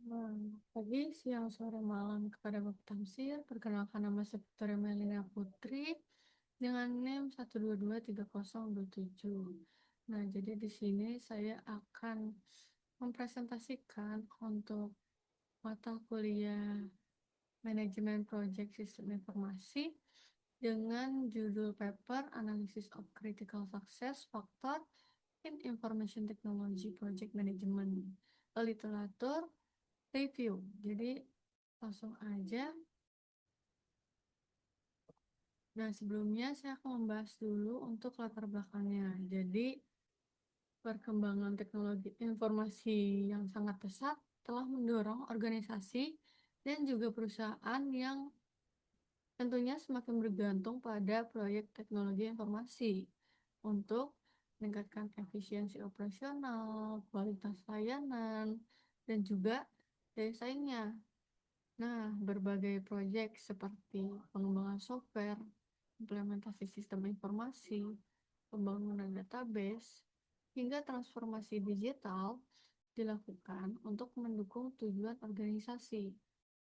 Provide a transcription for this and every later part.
Nah, pagi, siang, sore, malam kepada Bapak Tamsir. Perkenalkan nama saya Victoria Melina Putri dengan NIM 1223027. Nah, jadi di sini saya akan mempresentasikan untuk mata kuliah Manajemen Project Sistem Informasi dengan judul paper Analysis of Critical Success Factor in Information Technology Project Management, literatur review. Jadi langsung aja. Nah, sebelumnya saya akan membahas dulu untuk latar belakangnya. Jadi, perkembangan teknologi informasi yang sangat pesat telah mendorong organisasi dan juga perusahaan yang tentunya semakin bergantung pada proyek teknologi informasi untuk meningkatkan efisiensi operasional, kualitas layanan, dan juga daya saingnya. Nah, berbagai proyek seperti pengembangan software, implementasi sistem informasi, pembangunan database, hingga transformasi digital dilakukan untuk mendukung tujuan organisasi.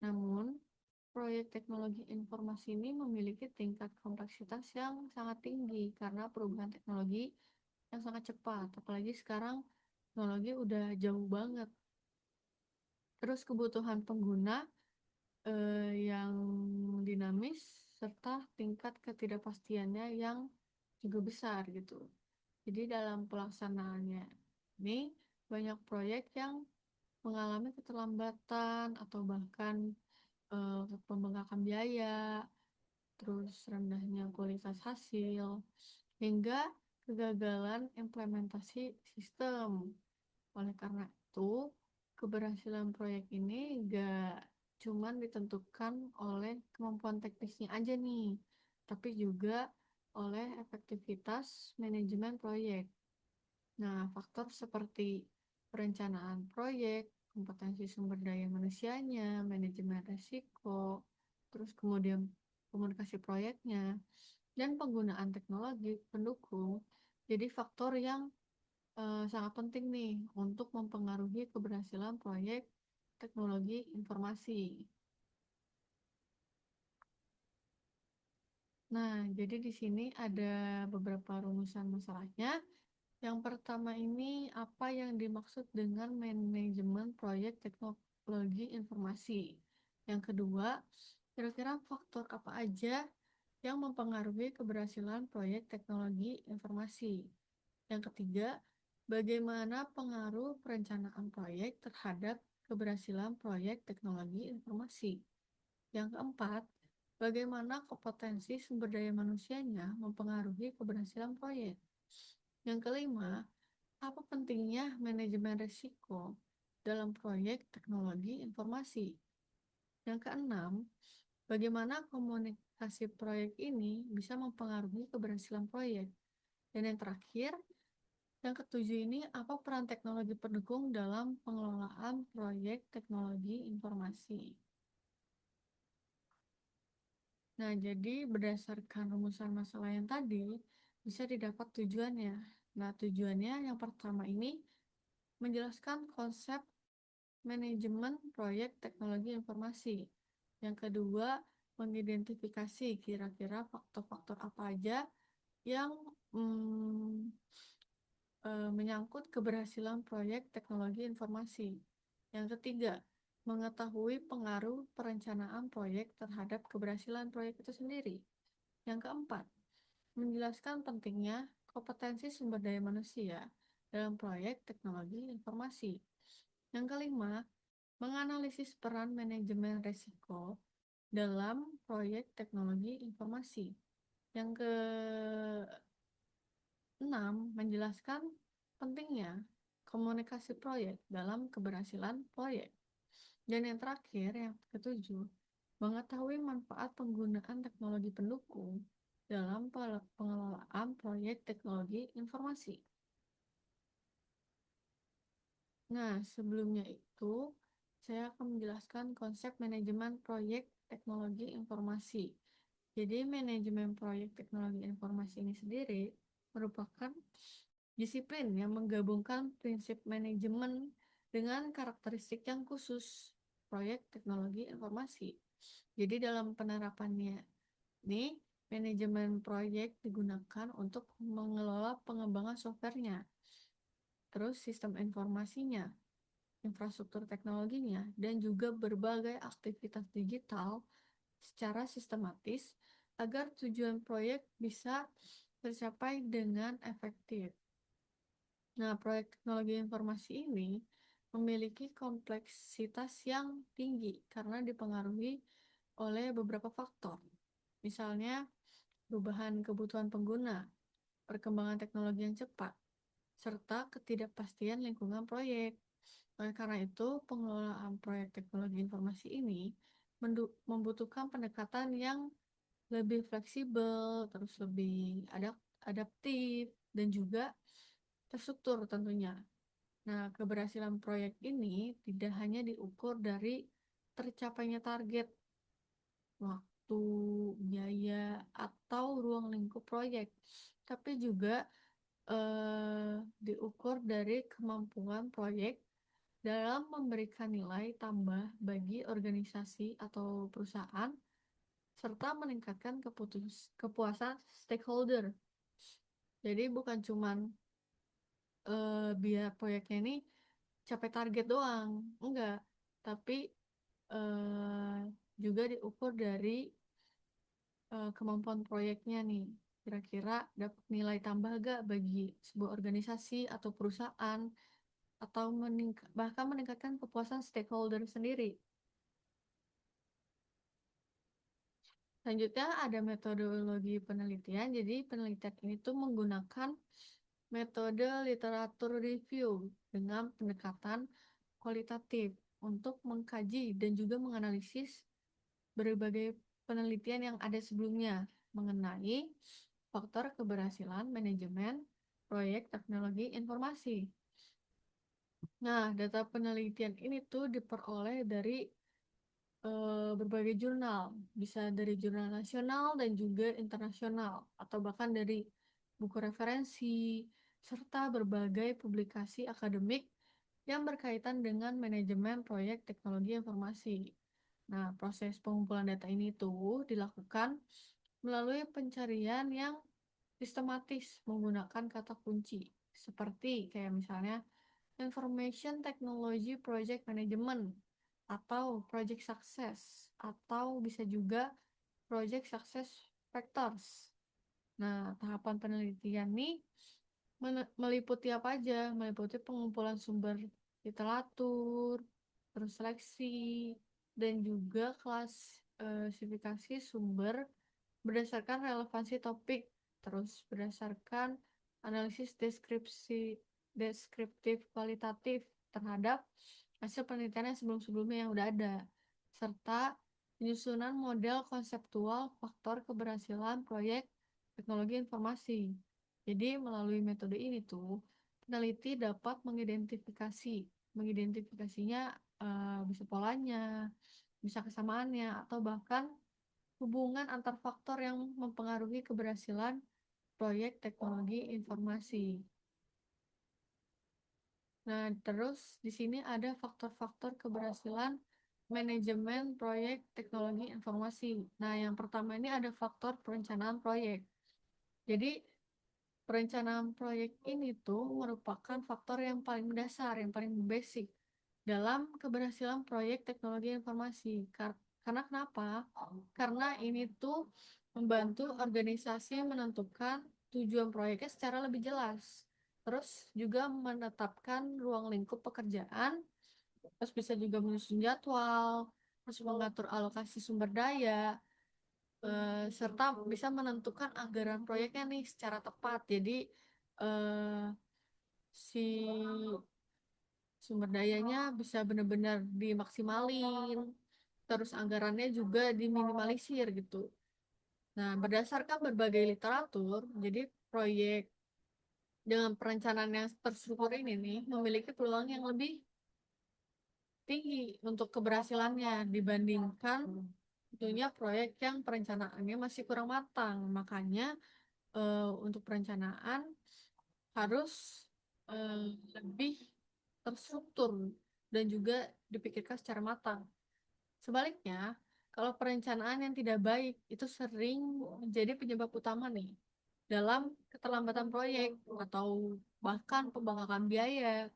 Namun, proyek teknologi informasi ini memiliki tingkat kompleksitas yang sangat tinggi karena perubahan teknologi yang sangat cepat. Apalagi sekarang teknologi udah jauh banget. Terus kebutuhan pengguna yang dinamis serta tingkat ketidakpastiannya yang juga besar gitu. Jadi dalam pelaksanaannya ini banyak proyek yang mengalami keterlambatan atau bahkan pembengkakan biaya, terus rendahnya kualitas hasil, hingga kegagalan implementasi sistem. Oleh karena itu, keberhasilan proyek ini gak cuman ditentukan oleh kemampuan teknisnya aja nih, tapi juga oleh efektivitas manajemen proyek. Nah, faktor seperti perencanaan proyek, kompetensi sumber daya manusianya, manajemen risiko, terus kemudian komunikasi proyeknya, dan penggunaan teknologi pendukung jadi faktor yang sangat penting nih untuk mempengaruhi keberhasilan proyek teknologi informasi. Nah, jadi di sini ada beberapa rumusan masalahnya. Yang pertama ini apa yang dimaksud dengan manajemen proyek teknologi informasi. Yang kedua, kira-kira faktor apa aja yang mempengaruhi keberhasilan proyek teknologi informasi. Yang ketiga, bagaimana pengaruh perencanaan proyek terhadap keberhasilan proyek teknologi informasi. Yang keempat, bagaimana kompetensi sumber daya manusianya mempengaruhi keberhasilan proyek. Yang kelima, apa pentingnya manajemen risiko dalam proyek teknologi informasi. Yang keenam, bagaimana komunikasi proyek ini bisa mempengaruhi keberhasilan proyek. Dan yang terakhir, yang ketujuh ini, apa peran teknologi pendukung dalam pengelolaan proyek teknologi informasi? Nah, jadi berdasarkan rumusan masalah yang tadi, bisa didapat tujuannya. Nah, tujuannya yang pertama ini menjelaskan konsep manajemen proyek teknologi informasi. Yang kedua, mengidentifikasi kira-kira faktor-faktor apa aja yang menyangkut keberhasilan proyek teknologi informasi. Yang ketiga, mengetahui pengaruh perencanaan proyek terhadap keberhasilan proyek itu sendiri. Yang keempat, menjelaskan pentingnya kompetensi sumber daya manusia dalam proyek teknologi informasi. Yang kelima, menganalisis peran manajemen risiko dalam proyek teknologi informasi. Yang keenam, menjelaskan pentingnya komunikasi proyek dalam keberhasilan proyek. Dan yang terakhir, yang ketujuh, mengetahui manfaat penggunaan teknologi pendukung dalam pengelolaan proyek teknologi informasi. Nah, sebelumnya itu, saya akan menjelaskan konsep manajemen proyek teknologi informasi. Jadi, manajemen proyek teknologi informasi ini sendiri merupakan disiplin yang menggabungkan prinsip manajemen dengan karakteristik yang khusus, proyek teknologi informasi. Jadi dalam penerapannya ini, manajemen proyek digunakan untuk mengelola pengembangan softwarenya, terus sistem informasinya, infrastruktur teknologinya, dan juga berbagai aktivitas digital secara sistematis agar tujuan proyek bisa tercapai dengan efektif. Nah, proyek teknologi informasi ini memiliki kompleksitas yang tinggi karena dipengaruhi oleh beberapa faktor. Misalnya, perubahan kebutuhan pengguna, perkembangan teknologi yang cepat, serta ketidakpastian lingkungan proyek. Oleh karena itu, pengelolaan proyek teknologi informasi ini membutuhkan pendekatan yang lebih fleksibel, terus lebih adaptif, dan juga terstruktur tentunya. Nah, keberhasilan proyek ini tidak hanya diukur dari tercapainya target, waktu, biaya, atau ruang lingkup proyek, tapi juga diukur dari kemampuan proyek dalam memberikan nilai tambah bagi organisasi atau perusahaan, serta meningkatkan kepuasan stakeholder. Jadi bukan cuman biar proyeknya ini capai target doang, enggak, tapi eh, juga diukur dari kemampuan proyeknya nih. Kira-kira dapat nilai tambah gak bagi sebuah organisasi atau perusahaan, atau bahkan meningkatkan kepuasan stakeholder sendiri. Selanjutnya ada metodologi penelitian. Jadi penelitian ini tuh menggunakan metode literatur review dengan pendekatan kualitatif untuk mengkaji dan juga menganalisis berbagai penelitian yang ada sebelumnya mengenai faktor keberhasilan manajemen proyek teknologi informasi. Nah, data penelitian ini tuh diperoleh dari berbagai jurnal, bisa dari jurnal nasional dan juga internasional, atau bahkan dari buku referensi, serta berbagai publikasi akademik yang berkaitan dengan manajemen proyek teknologi informasi. Nah, proses pengumpulan data ini tuh dilakukan melalui pencarian yang sistematis menggunakan kata kunci, seperti kayak misalnya Information Technology Project Management atau Project Success, atau bisa juga Project Success Factors. Nah, tahapan penelitian nih meliputi apa aja? Meliputi pengumpulan sumber literatur, terus seleksi, dan juga klasifikasi sumber berdasarkan relevansi topik, terus berdasarkan analisis deskriptif kualitatif terhadap hasil penelitian yang sebelum-sebelumnya yang udah ada, serta penyusunan model konseptual faktor keberhasilan proyek teknologi informasi. Jadi melalui metode ini tuh peneliti dapat mengidentifikasinya, bisa polanya, bisa kesamaannya, atau bahkan hubungan antar faktor yang mempengaruhi keberhasilan proyek teknologi informasi. Nah, terus di sini ada faktor-faktor keberhasilan manajemen proyek teknologi informasi. Nah, yang pertama ini ada faktor perencanaan proyek. Jadi, perencanaan proyek ini tuh merupakan faktor yang paling mendasar, yang paling basic dalam keberhasilan proyek teknologi informasi. Karena kenapa? Karena ini tuh membantu organisasi menentukan tujuan proyeknya secara lebih jelas. Terus juga menetapkan ruang lingkup pekerjaan, terus bisa juga menyusun jadwal, terus mengatur alokasi sumber daya, serta bisa menentukan anggaran proyeknya nih secara tepat. Jadi eh, si sumber dayanya bisa benar-benar dimaksimalin, terus anggarannya juga diminimalisir gitu. Nah, berdasarkan berbagai literatur, jadi proyek dengan perencanaan yang terstruktur ini nih memiliki peluang yang lebih tinggi untuk keberhasilannya dibandingkan tentunya proyek yang perencanaannya masih kurang matang. Makanya untuk perencanaan harus lebih terstruktur dan juga dipikirkan secara matang. Sebaliknya, kalau perencanaan yang tidak baik itu sering menjadi penyebab utama nih dalam keterlambatan proyek atau bahkan pembengkakan biaya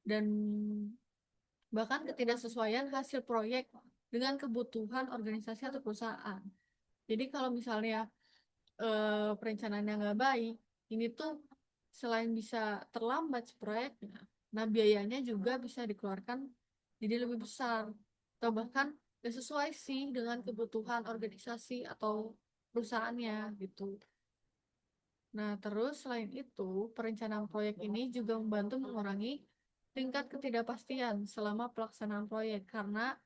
dan bahkan ketidaksesuaian hasil proyek dengan kebutuhan organisasi atau perusahaan. Jadi kalau misalnya perencanaan yang nggak baik, ini tuh selain bisa terlambat si proyeknya, nah biayanya juga bisa dikeluarkan jadi lebih besar atau bahkan nggak sesuai sih dengan kebutuhan organisasi atau perusahaannya gitu. Nah, terus selain itu, perencanaan proyek ini juga membantu mengurangi tingkat ketidakpastian selama pelaksanaan proyek karena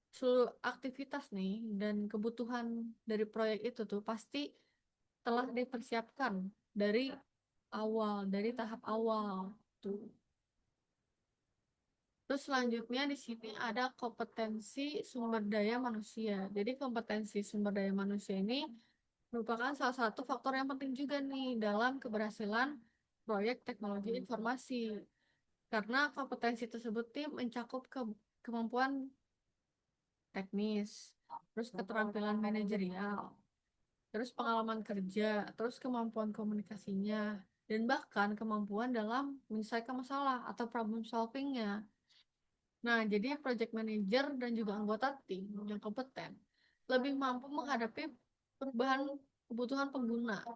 seluruh aktivitas nih dan kebutuhan dari proyek itu tuh pasti telah dipersiapkan dari awal, dari tahap awal tuh. Terus selanjutnya di sini ada kompetensi sumber daya manusia. Jadi kompetensi sumber daya manusia ini merupakan salah satu faktor yang penting juga nih dalam keberhasilan proyek teknologi informasi. Karena kompetensi tersebut tim mencakup kemampuan teknis, terus keterampilan manajerial, terus pengalaman kerja, terus kemampuan komunikasinya, dan bahkan kemampuan dalam menyelesaikan masalah atau problem solvingnya. Nah, jadi project manager dan juga anggota tim yang kompeten lebih mampu menghadapi perubahan kebutuhan pengguna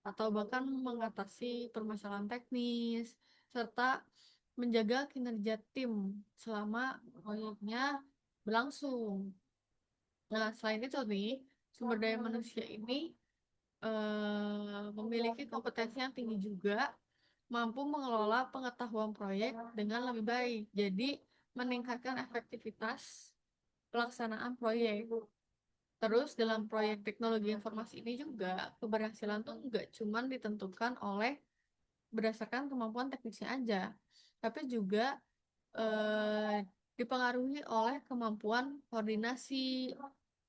atau bahkan mengatasi permasalahan teknis serta menjaga kinerja tim selama proyeknya berlangsung. Nah, selain itu nih, sumber daya manusia ini memiliki kompetensi yang tinggi juga, mampu mengelola pengetahuan proyek dengan lebih baik. Jadi, meningkatkan efektivitas pelaksanaan proyek. Terus dalam proyek teknologi informasi ini juga keberhasilan tuh nggak cuma ditentukan oleh berdasarkan kemampuan teknisnya aja, tapi juga dipengaruhi oleh kemampuan koordinasi,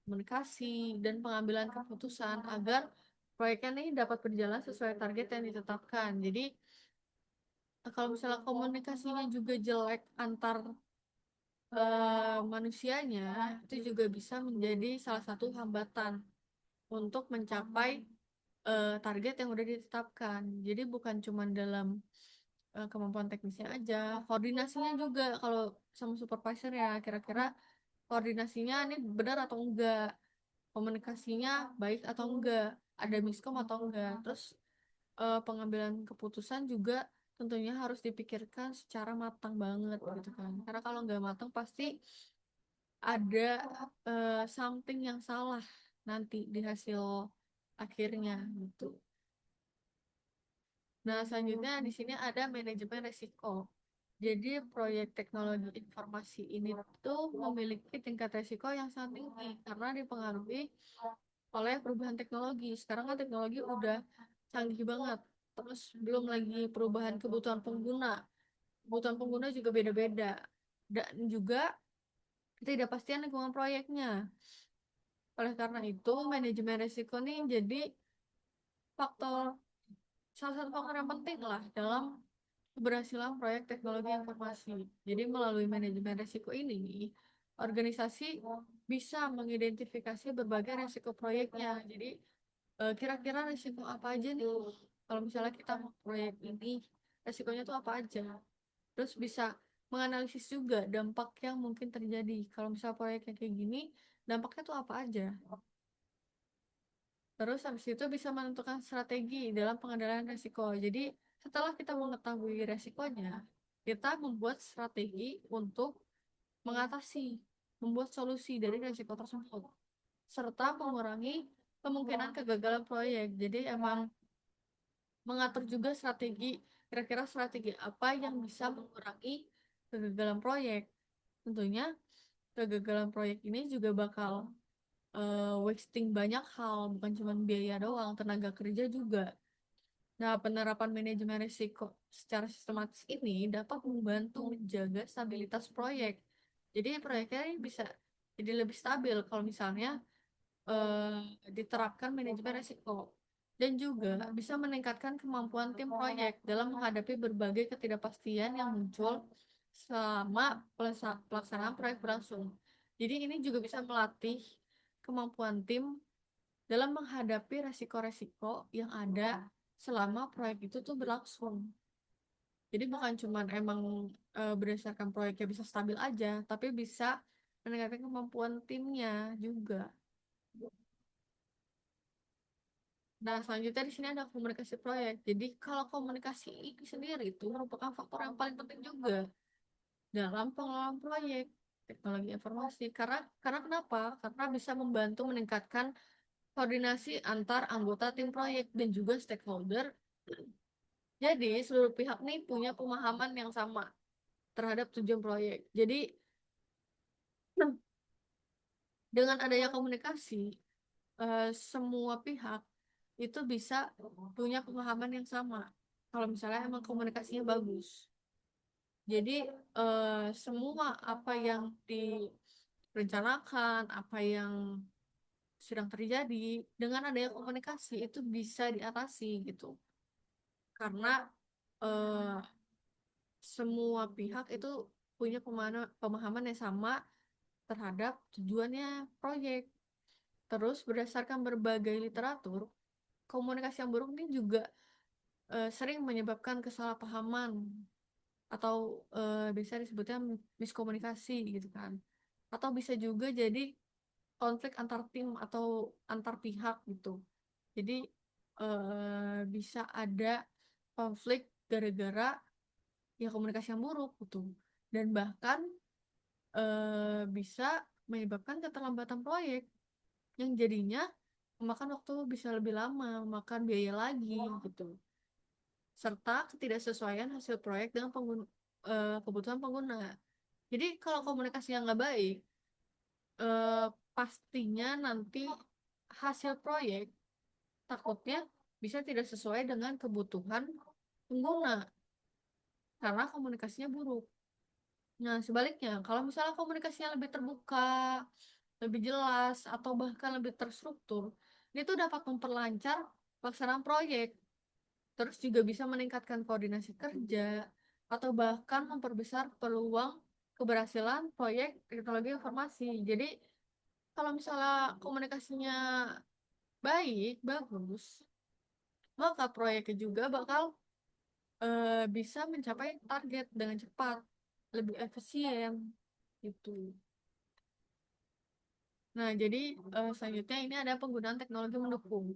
komunikasi, dan pengambilan keputusan agar proyeknya ini dapat berjalan sesuai target yang ditetapkan. Jadi kalau misalnya komunikasinya juga jelek antar manusianya, itu juga bisa menjadi salah satu hambatan untuk mencapai target yang udah ditetapkan. Jadi bukan cuma dalam kemampuan teknisnya aja, koordinasinya juga kalau sama supervisor ya kira-kira koordinasinya ini benar atau enggak, komunikasinya baik atau enggak, ada miskom atau enggak. Terus pengambilan keputusan juga tentunya harus dipikirkan secara matang banget gitu kan. Karena kalau nggak matang pasti ada something yang salah nanti di hasil akhirnya gitu. Nah, selanjutnya di sini ada manajemen risiko. Jadi proyek teknologi informasi ini tuh memiliki tingkat risiko yang sangat tinggi karena dipengaruhi oleh perubahan teknologi. Sekarang kan teknologi udah canggih banget. Terus belum lagi perubahan kebutuhan pengguna. Kebutuhan pengguna juga beda-beda. Dan juga ketidakpastian lingkungan proyeknya. Oleh karena itu, manajemen risiko ini jadi faktor salah satu faktor yang penting lah dalam keberhasilan proyek teknologi informasi. Jadi melalui manajemen risiko ini, organisasi bisa mengidentifikasi berbagai risiko proyeknya. Jadi kira-kira risiko apa aja nih? Kalau misalnya kita mau proyek ini, risikonya tuh apa aja? Terus bisa menganalisis juga dampak yang mungkin terjadi. Kalau misalnya proyeknya kayak gini, dampaknya tuh apa aja? Terus habis itu bisa menentukan strategi dalam pengendalian risiko. Jadi setelah kita mengetahui resikonya, kita membuat strategi untuk mengatasi, membuat solusi dari risiko tersebut, serta mengurangi kemungkinan kegagalan proyek. Jadi emang mengatur juga strategi, kira-kira strategi apa yang bisa mengurangi kegagalan proyek. Tentunya kegagalan proyek ini juga bakal wasting banyak hal, bukan cuma biaya doang, tenaga kerja juga. Nah, penerapan manajemen risiko secara sistematis ini dapat membantu menjaga stabilitas proyek. Jadi proyeknya ini bisa jadi lebih stabil kalau misalnya eh, diterapkan manajemen risiko. Dan juga bisa meningkatkan kemampuan tim proyek dalam menghadapi berbagai ketidakpastian yang muncul selama pelaksanaan proyek berlangsung. Jadi ini juga bisa melatih kemampuan tim dalam menghadapi resiko-resiko yang ada selama proyek itu tuh berlangsung. Jadi bukan cuman emang berdasarkan proyeknya bisa stabil aja, tapi bisa meningkatkan kemampuan timnya juga. Nah, selanjutnya di sini ada komunikasi proyek. Jadi kalau komunikasi ini sendiri itu merupakan faktor yang paling penting juga dalam pengelolaan proyek teknologi informasi. Karena kenapa? Karena bisa membantu meningkatkan koordinasi antar anggota tim proyek dan juga stakeholder. Jadi seluruh pihak nih punya pemahaman yang sama terhadap tujuan proyek. Jadi dengan adanya komunikasi, semua pihak itu bisa punya pemahaman yang sama. Kalau misalnya emang komunikasinya bagus. Jadi semua apa yang direncanakan, apa yang sedang terjadi dengan adanya komunikasi itu bisa diatasi gitu. Karena eh, semua pihak itu punya pemahaman yang sama terhadap tujuannya proyek. Terus berdasarkan berbagai literatur, komunikasi yang buruk ini juga sering menyebabkan kesalahpahaman atau bisa disebutnya miskomunikasi gitu kan. Atau bisa juga jadi konflik antar tim atau antar pihak gitu. Jadi bisa ada konflik gara-gara ya komunikasi yang buruk gitu. Dan bahkan bisa menyebabkan keterlambatan proyek yang jadinya memakan waktu bisa lebih lama, memakan biaya lagi gitu. Serta ketidaksesuaian hasil proyek dengan kebutuhan pengguna. Jadi kalau komunikasinya nggak baik, eh, pastinya nanti hasil proyek takutnya bisa tidak sesuai dengan kebutuhan pengguna karena komunikasinya buruk. Nah, sebaliknya, kalau misalnya komunikasinya lebih terbuka, lebih jelas, atau bahkan lebih terstruktur, itu dapat memperlancar pelaksanaan proyek, terus juga bisa meningkatkan koordinasi kerja, atau bahkan memperbesar peluang keberhasilan proyek teknologi informasi. Jadi, kalau misalnya komunikasinya baik, bagus, maka proyeknya juga bakal bisa mencapai target dengan cepat, lebih efisien gitu. Nah, jadi selanjutnya ini ada penggunaan teknologi mendukung.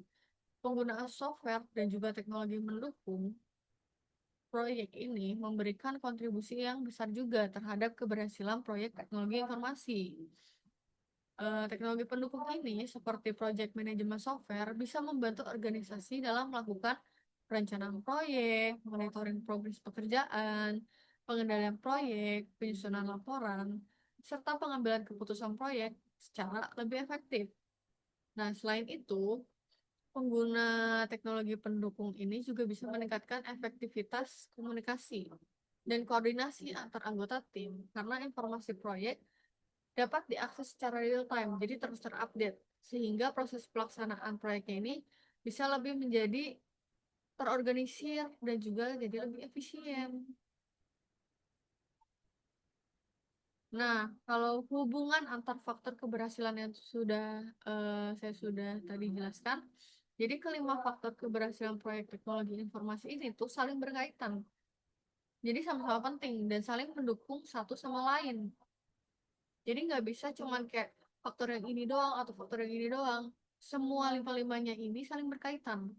Penggunaan software dan juga teknologi mendukung proyek ini memberikan kontribusi yang besar juga terhadap keberhasilan proyek teknologi informasi. Teknologi pendukung ini seperti project management software bisa membantu organisasi dalam melakukan perencanaan proyek, monitoring progres pekerjaan, pengendalian proyek, penyusunan laporan, serta pengambilan keputusan proyek secara lebih efektif. Nah, selain itu, pengguna teknologi pendukung ini juga bisa meningkatkan efektivitas komunikasi dan koordinasi antar anggota tim karena informasi proyek dapat diakses secara real time, jadi terus terupdate, sehingga proses pelaksanaan proyeknya ini bisa lebih menjadi terorganisir dan juga jadi lebih efisien. Nah, kalau hubungan antar faktor keberhasilan yang saya sudah tadi jelaskan, jadi kelima faktor keberhasilan proyek teknologi informasi ini tuh saling berkaitan. Jadi sama-sama penting dan saling mendukung satu sama lain. Jadi nggak bisa cuman kayak faktor yang ini doang atau faktor yang ini doang. Semua lima-limanya ini saling berkaitan.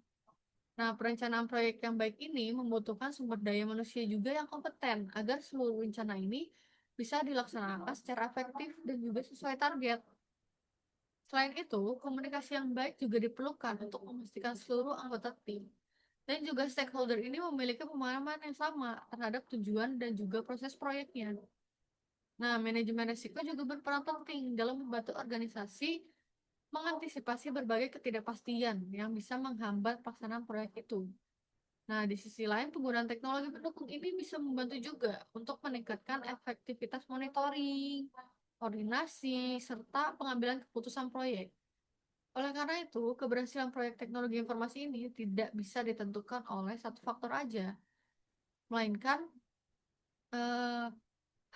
Nah, perencanaan proyek yang baik ini membutuhkan sumber daya manusia juga yang kompeten agar seluruh rencana ini bisa dilaksanakan secara efektif dan juga sesuai target. Selain itu, komunikasi yang baik juga diperlukan untuk memastikan seluruh anggota tim dan juga stakeholder ini memiliki pemahaman yang sama terhadap tujuan dan juga proses proyeknya. Nah, manajemen risiko juga berperan penting dalam membantu organisasi mengantisipasi berbagai ketidakpastian yang bisa menghambat pelaksanaan proyek itu. Nah, di sisi lain, penggunaan teknologi pendukung ini bisa membantu juga untuk meningkatkan efektivitas monitoring, koordinasi, serta pengambilan keputusan proyek. Oleh karena itu, keberhasilan proyek teknologi informasi ini tidak bisa ditentukan oleh satu faktor aja, melainkan eh,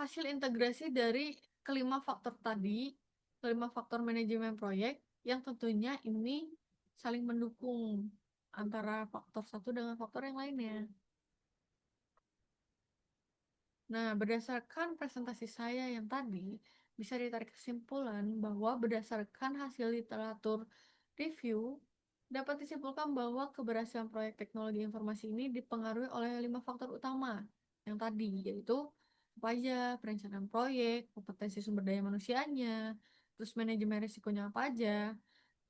hasil integrasi dari kelima faktor tadi, kelima faktor manajemen proyek yang tentunya ini saling mendukung antara faktor satu dengan faktor yang lainnya. Nah, berdasarkan presentasi saya yang tadi, bisa ditarik kesimpulan bahwa berdasarkan hasil literatur review, dapat disimpulkan bahwa keberhasilan proyek teknologi informasi ini dipengaruhi oleh 5 faktor utama yang tadi, yaitu apa aja, perencanaan proyek, kompetensi sumber daya manusianya, terus manajemen risikonya apa aja,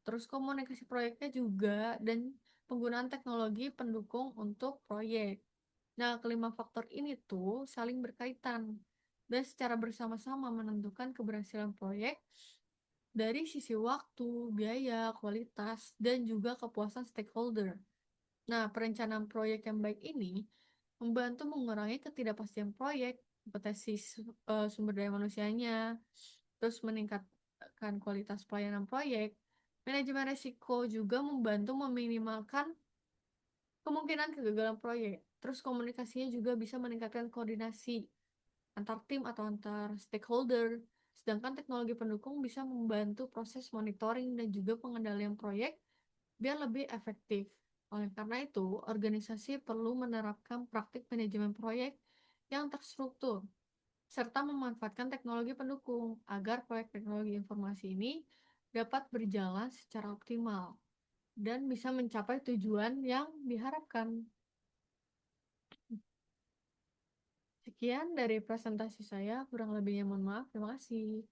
terus komunikasi proyeknya juga, dan penggunaan teknologi pendukung untuk proyek. Nah, kelima faktor ini tuh saling berkaitan dan secara bersama-sama menentukan keberhasilan proyek dari sisi waktu, biaya, kualitas, dan juga kepuasan stakeholder. Nah, perencanaan proyek yang baik ini membantu mengurangi ketidakpastian proyek, kompetensi sumber daya manusianya, terus meningkatkan kualitas pelayanan proyek. Manajemen risiko juga membantu meminimalkan kemungkinan kegagalan proyek. Terus komunikasinya juga bisa meningkatkan koordinasi antar tim atau antar stakeholder. Sedangkan teknologi pendukung bisa membantu proses monitoring dan juga pengendalian proyek biar lebih efektif. Oleh karena itu, organisasi perlu menerapkan praktik manajemen proyek yang terstruktur serta memanfaatkan teknologi pendukung agar proyek teknologi informasi ini dapat berjalan secara optimal dan bisa mencapai tujuan yang diharapkan. Sekian dari presentasi saya, kurang lebihnya mohon maaf. Terima kasih.